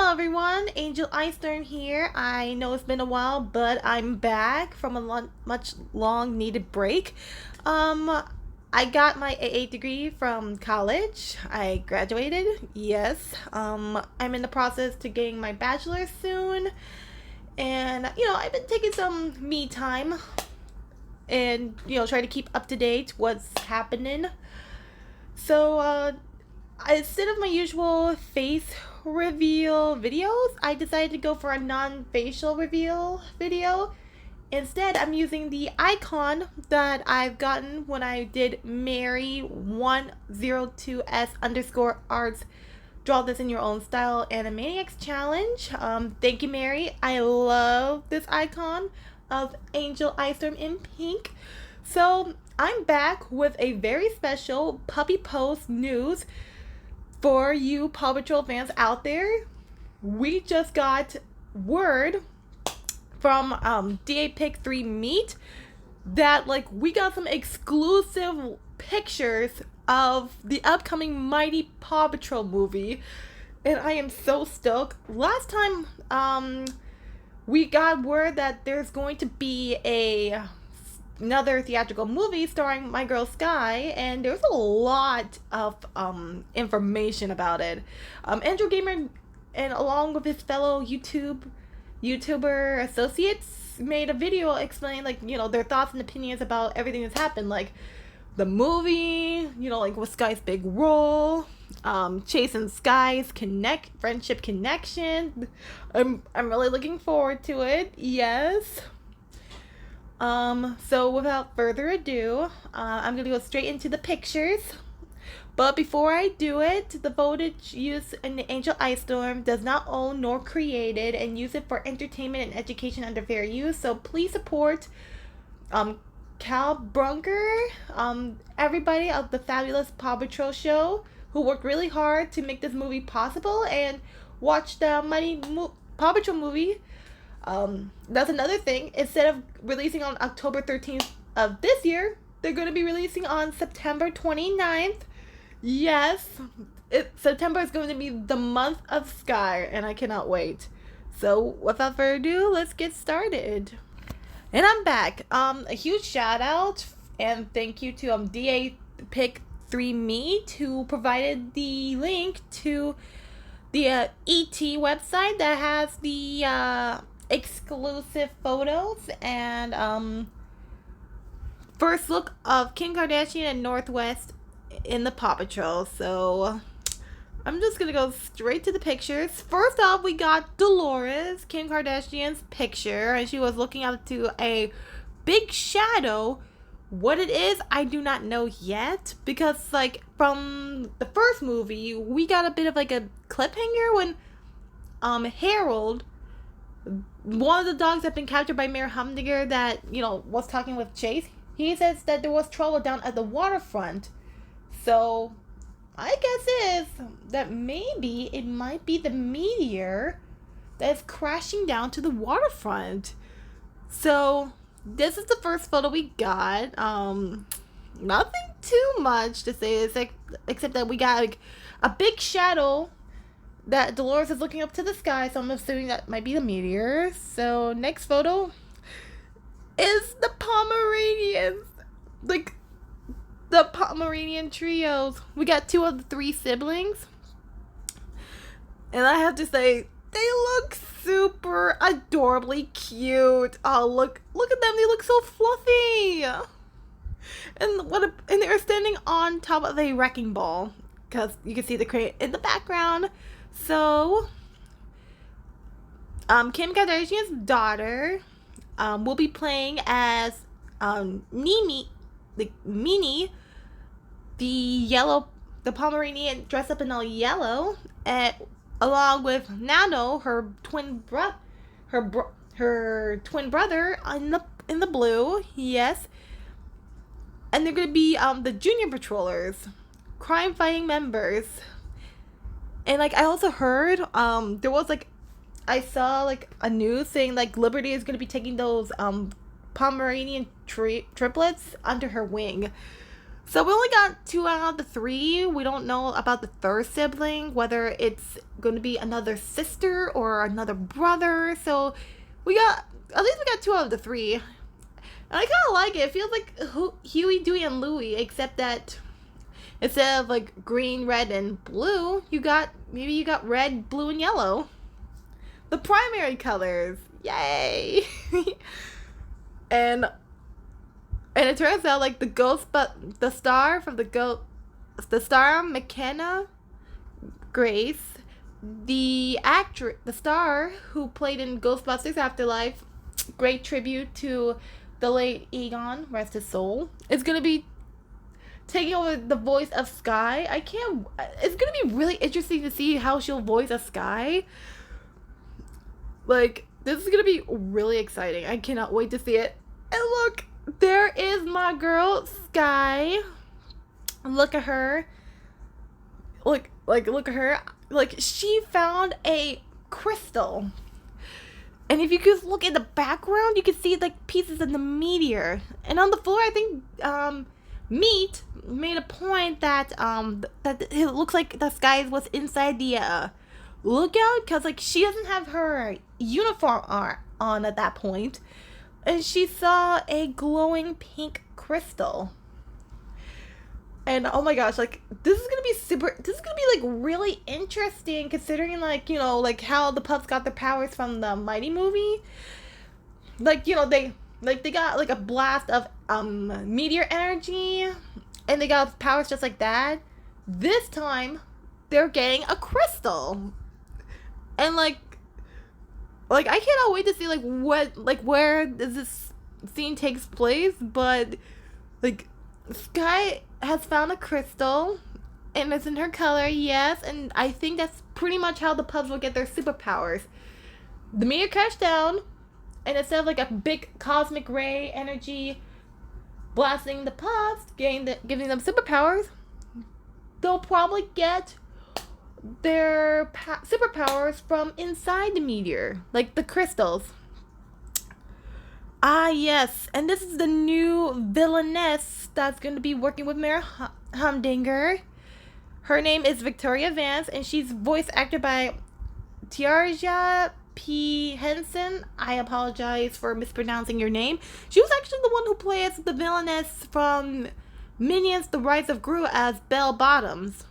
Hello everyone, Angel Eisstern here. I know it's been a while, but I'm back from a much long needed break. Um, I got my AA degree from college. I graduated, yes. I'm in the process to getting my bachelor's soon. And, I've been taking some me time and, trying to keep up to date what's happening. So, instead of my usual face reveal videos, I decided to go for a non-facial reveal video. Instead, I'm using the icon that I've gotten when I did Mary102s_arts draw this in your own style Animaniacs challenge. Thank you, Mary. I love this icon of Angel Eisstern in pink. So I'm back with a very special puppy post news for you Paw Patrol fans out there. We just got word from DA Pick 3 Meet that we got some exclusive pictures of the upcoming Mighty Paw Patrol movie, and I am so stoked. Last time we got word that there's going to be another theatrical movie starring My Girl Sky, and there's a lot of information about it. Andrew Gamer, and along with his fellow YouTuber associates, made a video explaining their thoughts and opinions about everything that's happened, like the movie, with Sky's big role, Chase and Sky's friendship connection. I'm really looking forward to it. Yes. So without further ado, I'm gonna go straight into the pictures. But before I do it, the footage used in the Angel Eisstern does not own nor create it and use it for entertainment and education under fair use. So please support Cal Brunker, everybody of the fabulous Paw Patrol show who worked really hard to make this movie possible, and watch the Mighty Paw Patrol movie. That's another thing. Instead of releasing on October 13th of this year, they're going to be releasing on September 29th. Yes, September is going to be the month of Sky, and I cannot wait. So without further ado, let's get started. And I'm back. A huge shout out and thank you to DA Pick 3 Meet, who provided the link to the ET website that has the exclusive photos and first look of Kim Kardashian and Northwest in the Paw Patrol. So I'm just gonna go straight to the pictures. First off, we got Dolores, Kim Kardashian's picture, and she was looking up to a big shadow. What it is, I do not know yet, because from the first movie, we got a bit of a cliffhanger when Harold, one of the dogs that been captured by Mayor Humdinger that, was talking with Chase, he says that there was trouble down at the waterfront. So I guess is that maybe it might be the meteor that's crashing down to the waterfront. So this is the first photo we got. Nothing too much to say, except that we got a big shadow that Dolores is looking up to the sky, so I'm assuming that might be the meteor. So next photo is the Pomeranians. The Pomeranian trios. We got 2 of the 3 siblings. And I have to say, they look super adorably cute. Oh, look at them. They look so fluffy. And they're standing on top of a wrecking ball, because you can see the crate in the background. So Kim Kardashian's daughter will be playing as Minnie, the Pomeranian dressed up in all yellow, along with Nano, her twin brother in the blue. Yes, and they're gonna be the junior patrollers, crime fighting members. And I also heard there was I saw a news saying Liberty is gonna be taking those Pomeranian triplets under her wing. So we only got 2 out of the 3. We don't know about the third sibling, whether it's going to be another sister or another brother. So at least we got 2 out of the 3. And I kind of like it. It feels like Huey, Dewey, and Louie, except that instead of like green, red, and blue, you got red, blue, and yellow. The primary colors. Yay! and it turns out like the star from the star McKenna Grace, the star who played in Ghostbusters Afterlife, great tribute to the late Egon, rest his soul, is gonna be taking over the voice of Sky. It's gonna be really interesting to see how she'll voice a Sky. Like, this is gonna be really exciting. I cannot wait to see it. And look, there is my girl, Sky. Look at her. Look at her. Like, she found a crystal. And if you just look in the background, you can see, like, pieces of the meteor. And on the floor, I think, Meat made a point that it looks like the Sky was inside the, lookout. Because, like, she doesn't have her uniform on at that point. And she saw a glowing pink crystal. And oh my gosh, like, this is gonna be like really interesting, considering, like, you know, like how the pups got their powers from the Mighty movie. Like, you know, they got like a blast of meteor energy, and they got powers just like that. This time they're getting a crystal. And like I cannot wait to see where this scene takes place, but like Sky has found a crystal and it's in her color, yes, and I think that's pretty much how the pups will get their superpowers. The meteor crashed down, and instead of like a big cosmic ray energy blasting the pups, giving them superpowers, they'll probably get their superpowers from inside the meteor, like the crystals. Ah, yes, and this is the new villainess that's going to be working with Mayor Humdinger. Her name is Victoria Vance, and she's voice acted by Tiarja P. Henson. I apologize for mispronouncing your name. She was actually the one who plays the villainess from Minions: The Rise of Gru as Bell Bottoms.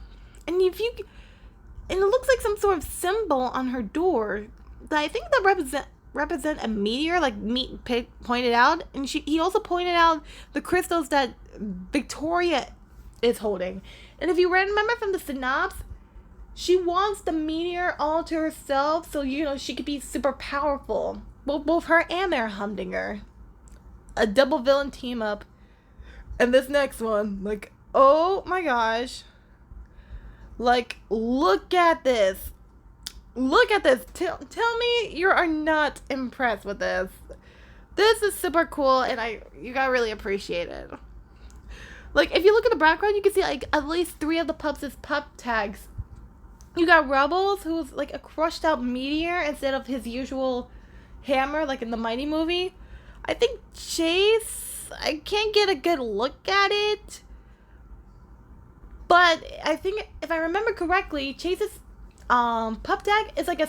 And it looks like some sort of symbol on her door that I think that represent a meteor, like Meat pointed out. And he also pointed out the crystals that Victoria is holding. And if you remember from the synopsis, she wants the meteor all to herself, so, you know, she could be super powerful. Both her and Mayor Humdinger. A double villain team up. And this next one, like, oh my gosh. Like, look at this. Look at this. Tell me you are not impressed with this. This is super cool, and you gotta really appreciate it. Like, if you look at the background, you can see, like, at least 3 of the pups' pup tags. You got Rebels, who's, like, a crushed-out meteor instead of his usual hammer, like in the Mighty movie. I think Chase, I can't get a good look at it. But I think, if I remember correctly, Chase's pup tag is like a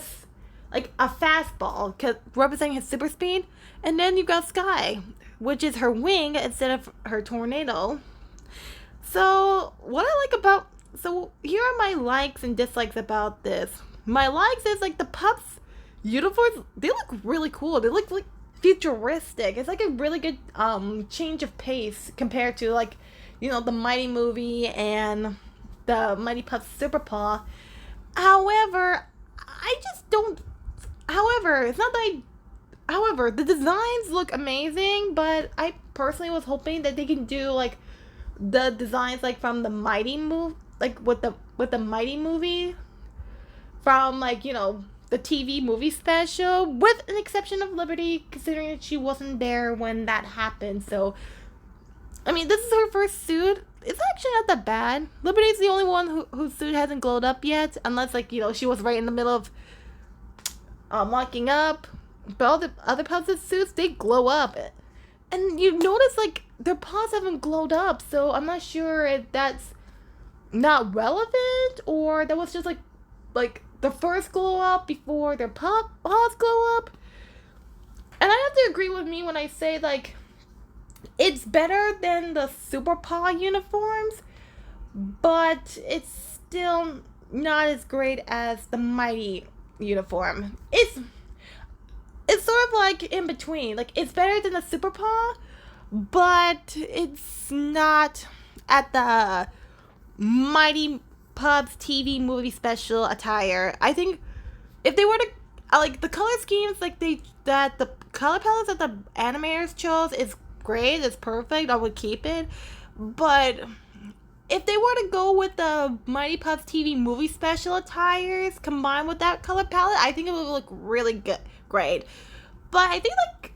fastball, representing his super speed. And then you got Sky, which is her wing instead of her tornado. So here are my likes and dislikes about this. My likes is, like, the pups' uniforms, they look really cool. They look like futuristic. It's like a really good change of pace compared to, like, you know, the Mighty movie and the Mighty Pups Super Paw. However, the designs look amazing, but I personally was hoping that they can do, like, the designs, like, from the Mighty movie, like, with the Mighty movie, from, like, you know, the TV movie special, with an exception of Liberty, considering that she wasn't there when that happened. So, I mean, this is her first suit. It's actually not that bad. Liberty's the only one whose suit hasn't glowed up yet, unless, like, you know, she was right in the middle of locking up. But all the other pups' suits, they glow up. And you notice like their paws haven't glowed up, so I'm not sure if that's not relevant or that was just like the first glow up before their paws glow up. And I have to agree with me when I say like it's better than the Super Paw uniforms, but it's still not as great as the Mighty uniform. It's sort of like in between. Like it's better than the Super Paw, but it's not at the Mighty Pubs TV movie special attire. I think if they were to like the color schemes, like the color palettes that the animators chose is great. It's perfect. I would keep it, but if they were to go with the Mighty Pups TV movie special attires combined with that color palette, I think it would look really good, great. But I think like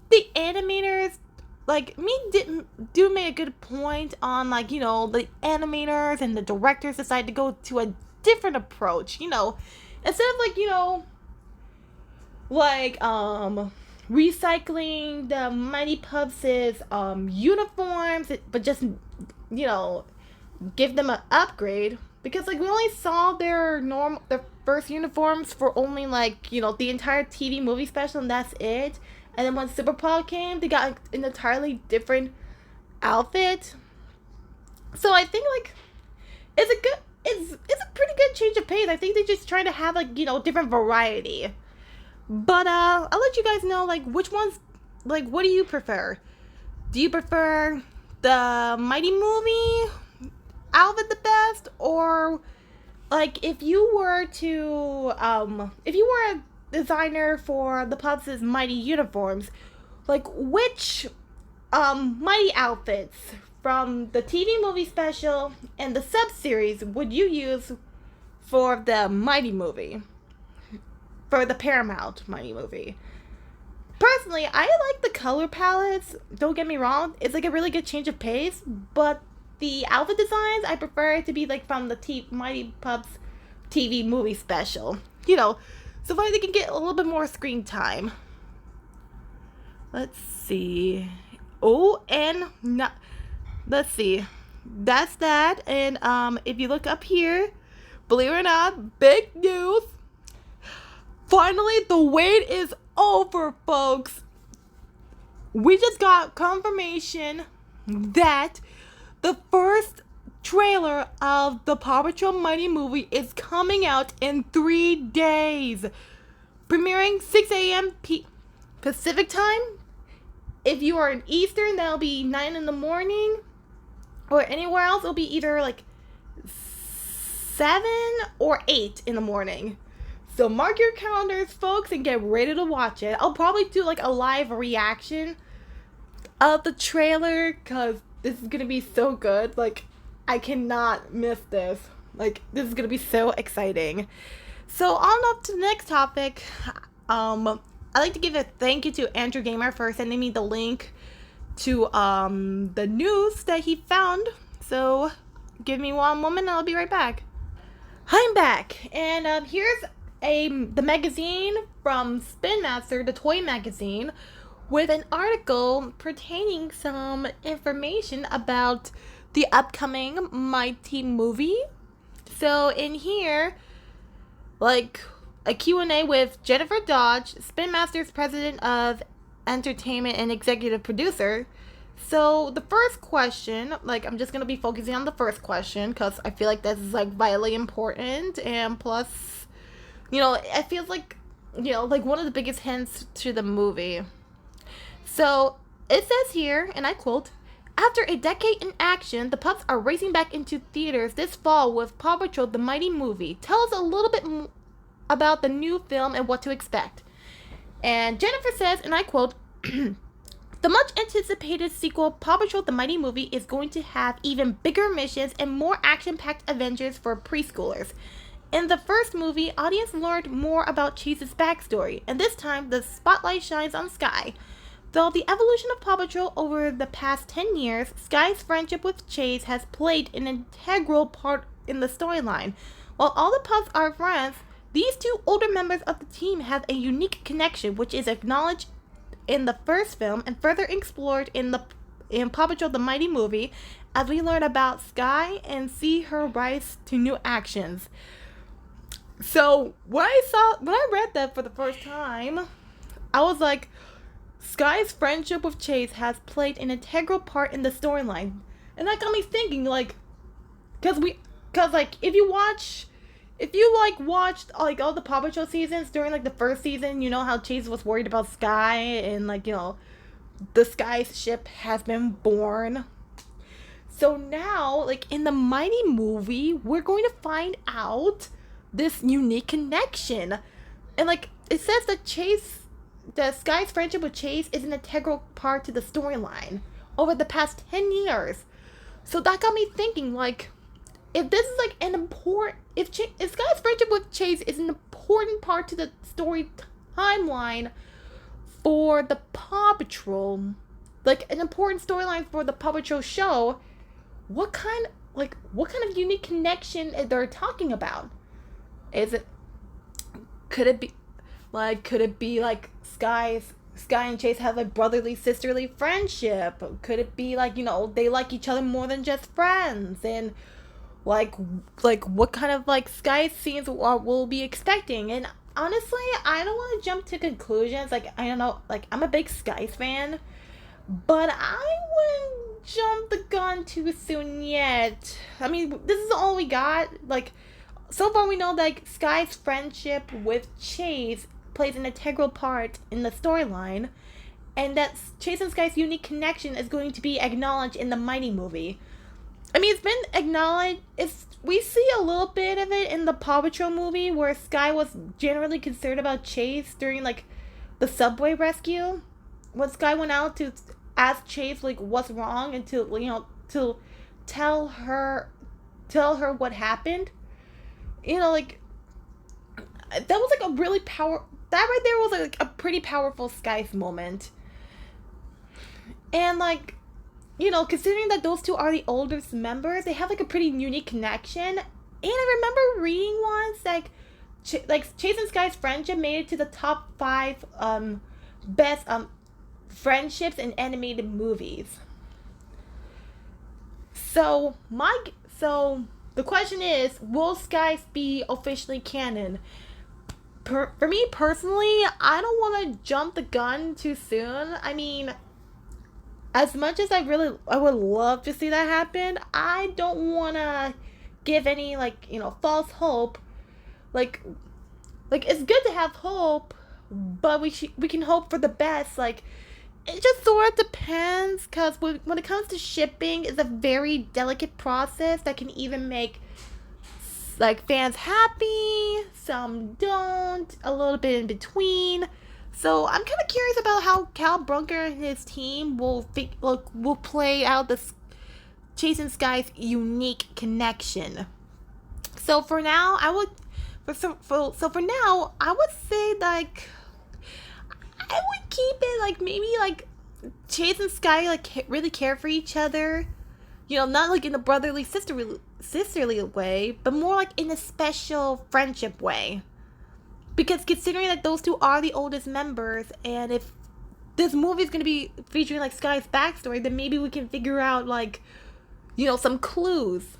the animators, like me, didn't do make a good point on like the animators and the directors decided to go to a different approach. Instead of like recycling the Mighty Pups' uniforms, but just give them an upgrade because like we only saw their first uniforms for only like the entire TV movie special and that's it. And then when Super Paw came, they got an entirely different outfit. So I think like it's a pretty good change of pace. I think they're just trying to have like different variety. But I'll let you guys know like which ones, like what do you prefer? Do you prefer the Mighty movie outfit the best, or like if you were a designer for the Pups' Mighty uniforms, like which Mighty outfits from the TV movie special and the sub series would you use for the Mighty movie, for the Paramount Mighty movie? Personally, I like the color palettes. Don't get me wrong, it's like a really good change of pace, but the outfit designs, I prefer it to be like from the Mighty Pups TV movie special. So far they can get a little bit more screen time. Let's see. Oh, and not. Let's see. That's that. And if you look up here, believe it or not, big news. Finally, the wait is over, folks. We just got confirmation that the first trailer of the Paw Patrol Mighty movie is coming out in 3 days. Premiering 6 a.m. Pacific time. If you are in Eastern, that'll be 9 in the morning. Or anywhere else, it'll be either like 7 or 8 in the morning. So mark your calendars, folks, and get ready to watch it. I'll probably do like a live reaction of the trailer because this is gonna be so good. Like, I cannot miss this. Like, this is gonna be so exciting. So on up to the next topic. I'd like to give a thank you to Andrew Gamer for sending me the link to the news that he found. So give me one moment and I'll be right back. I'm back, and here's the magazine from Spin Master, the toy magazine, with an article pertaining some information about the upcoming Mighty movie. So in here, like a Q&A with Jennifer Dodge, Spin Master's president of entertainment and executive producer. So the first question, like I'm just going to be focusing on the first question because I feel like this is like vitally important, and plus, it feels like, like one of the biggest hints to the movie. So it says here, and I quote, "After a decade in action, the pups are racing back into theaters this fall with Paw Patrol the Mighty movie. Tell us a little bit about the new film and what to expect." And Jennifer says, and I quote, "The much anticipated sequel, Paw Patrol the Mighty movie, is going to have even bigger missions and more action-packed adventures for preschoolers. In the first movie, audience learned more about Chase's backstory, and this time the spotlight shines on Skye. Though the evolution of Paw Patrol over the past 10 years, Skye's friendship with Chase has played an integral part in the storyline. While all the pups are friends, these two older members of the team have a unique connection which is acknowledged in the first film and further explored in Paw Patrol the Mighty Movie as we learn about Skye and see her rise to new actions. So when I read that for the first time, I was like, Skye's friendship with Chase has played an integral part in the storyline, and that got me thinking, like, cause like if you like watched like all the Paw Patrol seasons during like the first season, you know how Chase was worried about Skye and like the Skye's ship has been born. So now, like in the Mighty Movie, we're going to find out this unique connection. And like it says that Skye's friendship with Chase is an integral part to the storyline over the past 10 years. So that got me thinking, like, if this is like an important, if Skye's friendship with Chase is an important part to the story timeline for the Paw Patrol, like an important storyline for the Paw Patrol show, what kind of unique connection they're talking about? Is it could it be like Skye and Chase have like brotherly sisterly friendship? Could it be like, they like each other more than just friends? And like what kind of like Skye scenes we'll be expecting? And honestly, I don't want to jump to conclusions. Like, I don't know, like I'm a big Skye fan, but I wouldn't jump the gun too soon yet. I mean, this is all we got. Like, so far we know that Skye's friendship with Chase plays an integral part in the storyline, and that Chase and Skye's unique connection is going to be acknowledged in the Mighty Movie. I mean, it's been acknowledged. We see a little bit of it in the Paw Patrol movie, where Skye was generally concerned about Chase during like the subway rescue, when Skye went out to ask Chase like what's wrong and to tell her what happened. Like that was like a really that right there was like a pretty powerful Skye's moment. And like, considering that those two are the oldest members, they have like a pretty unique connection. And I remember reading once like Chase and Skye's friendship made it to the top 5 best friendships in animated movies. So the question is, will Skye be officially canon? For me personally, I don't want to jump the gun too soon. I mean, as much as I would love to see that happen, I don't want to give any false hope. Like it's good to have hope, but we can hope for the best. Like, it just sort of depends, because when it comes to shipping, it's a very delicate process that can even make like fans happy, some don't, a little bit in between. So I'm kind of curious about how Cal Brunker and his team will play out this Chase and Skye's unique connection. So for now, I would say like I would keep it like maybe like Chase and Skye like really care for each other. Not like in a brotherly sisterly way, but more like in a special friendship way. Because considering that those two are the oldest members, and if this movie is going to be featuring like Skye's backstory, then maybe we can figure out like, some clues.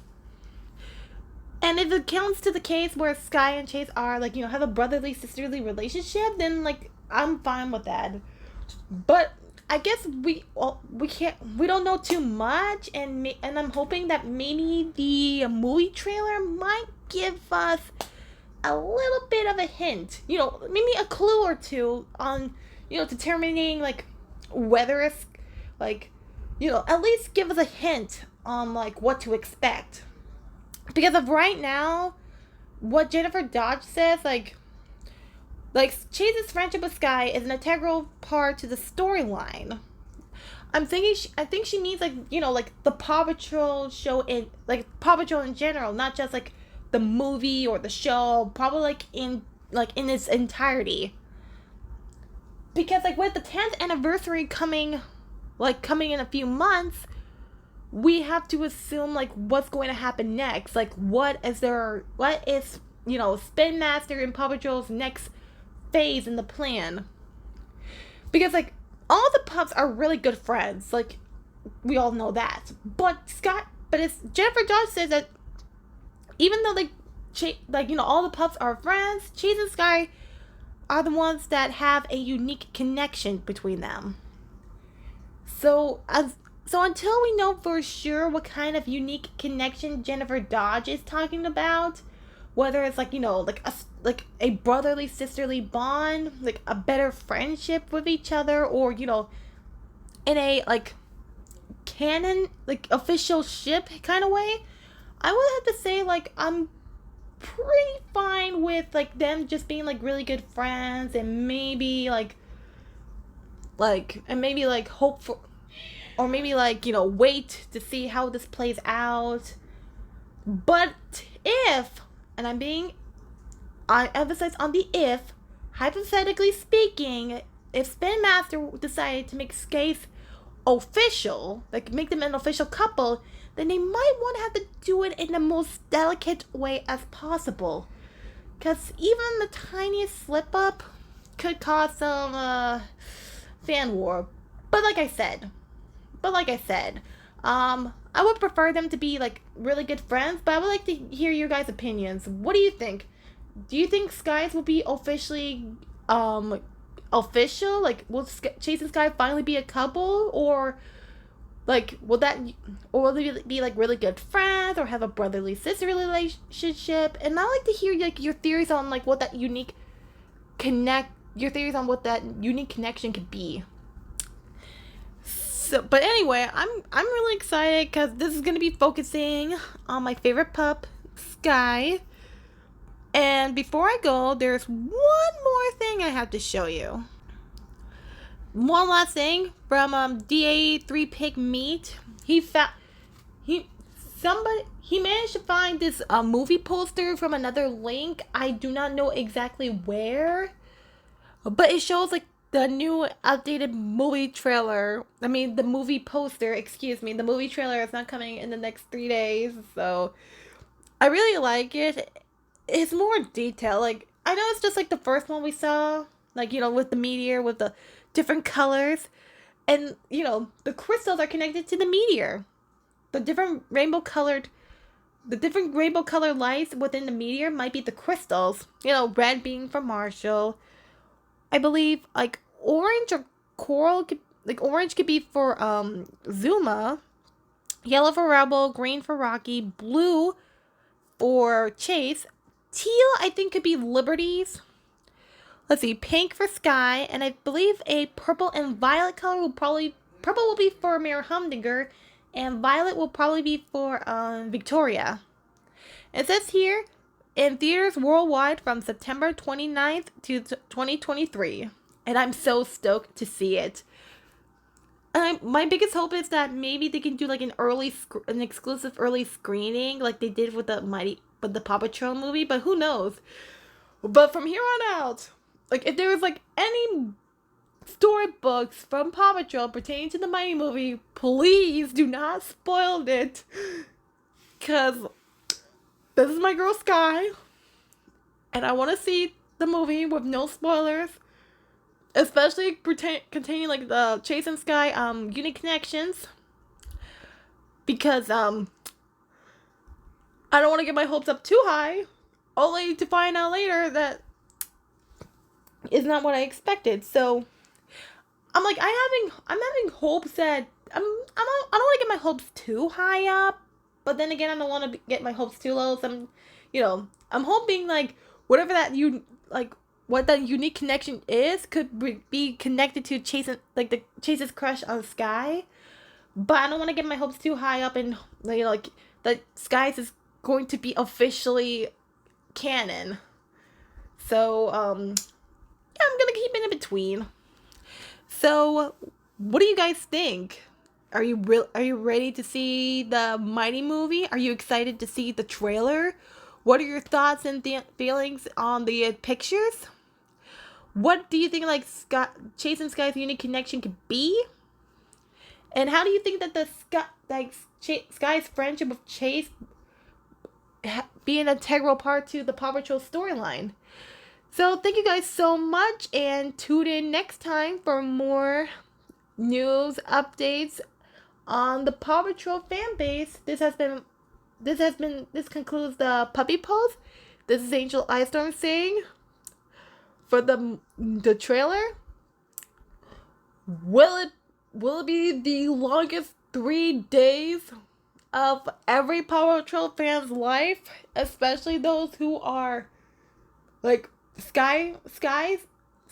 And if it comes to the case where Skye and Chase are like, have a brotherly sisterly relationship, then like I'm fine with that. But I guess we don't know too much, and I'm hoping that maybe the movie trailer might give us a little bit of a hint, maybe a clue or two on, determining like whether it's like, at least give us a hint on like what to expect. Because of right now, what Jennifer Dodge says, like Chase's friendship with Skye is an integral part to the storyline. I think she means like, like the Paw Patrol show like Paw Patrol in general, not just like the movie or the show, probably like in its entirety. Because like with the 10th anniversary coming in a few months, we have to assume like what's going to happen next. Like what is Spin Master and Paw Patrol's next phase in the plan? Because like the pups are really good friends. Like, we all know that. But it's Jennifer Dodge says that even though all the pups are friends, Chase and Sky are the ones that have a unique connection between them. So until we know for sure what kind of unique connection Jennifer Dodge is talking about, whether it's like a brotherly sisterly bond, like a better friendship with each other, or in a like canon like official ship kind of way, I would have to say like I'm pretty fine with like them just being like really good friends and maybe hope for, or maybe wait to see how this plays out. But if, and I emphasize on the if, hypothetically speaking, if Spin Master decided to make Skaith official, like make them an official couple, then they might want to have to do it in the most delicate way as possible. Because even the tiniest slip up could cause some fan war. But like I said, I would prefer them to be like really good friends, but I would like to hear your guys' opinions. What do you think? Do you think Skies will be officially official? Like, will Chase and Sky finally be a couple, or like will they be like really good friends, or have a brotherly sister relationship? And I like to hear like your theories on like what that unique connection could be. So, but anyway, I'm really excited because this is gonna be focusing on my favorite pup, Sky. And before I go, there's one more thing I have to show you. One last thing from DA3 Pig Meat. He managed to find this movie poster from another link. I do not know exactly where, but it shows like the new updated movie trailer. I mean, the movie poster. Excuse me. The movie trailer is not coming in the next 3 days, so I really like it. It's more detailed. Like, I know it's just like the first one we saw, like, with the meteor with the different colors, and the crystals are connected to the meteor. The different rainbow colored lights within the meteor might be the crystals. Red being for Marshall. I believe like orange or coral orange could be for Zuma, yellow for Rebel, green for Rocky, blue for Chase, teal I think could be Liberties. Let's see, pink for Sky, and I believe a purple and violet color purple will be for Mayor Humdinger, and violet will probably be for Victoria. It says here, in theaters worldwide from September 29th to 2023. And I'm so stoked to see it. My biggest hope is that maybe they can do like an exclusive early screening like they did with the Paw Patrol movie, but who knows? But from here on out, like if there was like any storybooks from Paw Patrol pertaining to the Mighty movie, please do not spoil it. Because this is my girl Sky, and I want to see the movie with no spoilers, especially containing like the Chase and Sky unique connections, because I don't want to get my hopes up too high, only to find out later that is not what I expected. So I'm like I'm having hopes that I don't want to get my hopes too high up, but then again I don't want to get my hopes too low. So I'm hoping like whatever what that unique connection is could be connected to Chase's crush on Sky, but I don't want to get my hopes too high up and like that Sky's is going to be officially canon. So yeah, I'm gonna keep it in between. So what do you guys think? Are you ready to see the Mighty movie? Are you excited to see the trailer? What are your thoughts and feelings on the pictures? What do you think like Chase and Sky's unique connection could be? And how do you think that Sky's friendship with Chase be an integral part to the Paw Patrol storyline? So thank you guys so much, and tune in next time for more news updates on the Paw Patrol fan base. This concludes the puppy post. This is Angel Ice Storm saying for the trailer. Will it be the longest 3 days of every Paw Patrol fan's life, especially those who are like Sky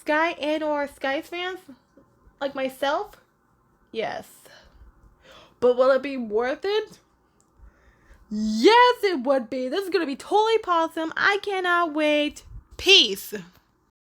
and or Skies fans, like myself? Yes. But will it be worth it? Yes, it would be. This is gonna be totally awesome. I cannot wait. Peace.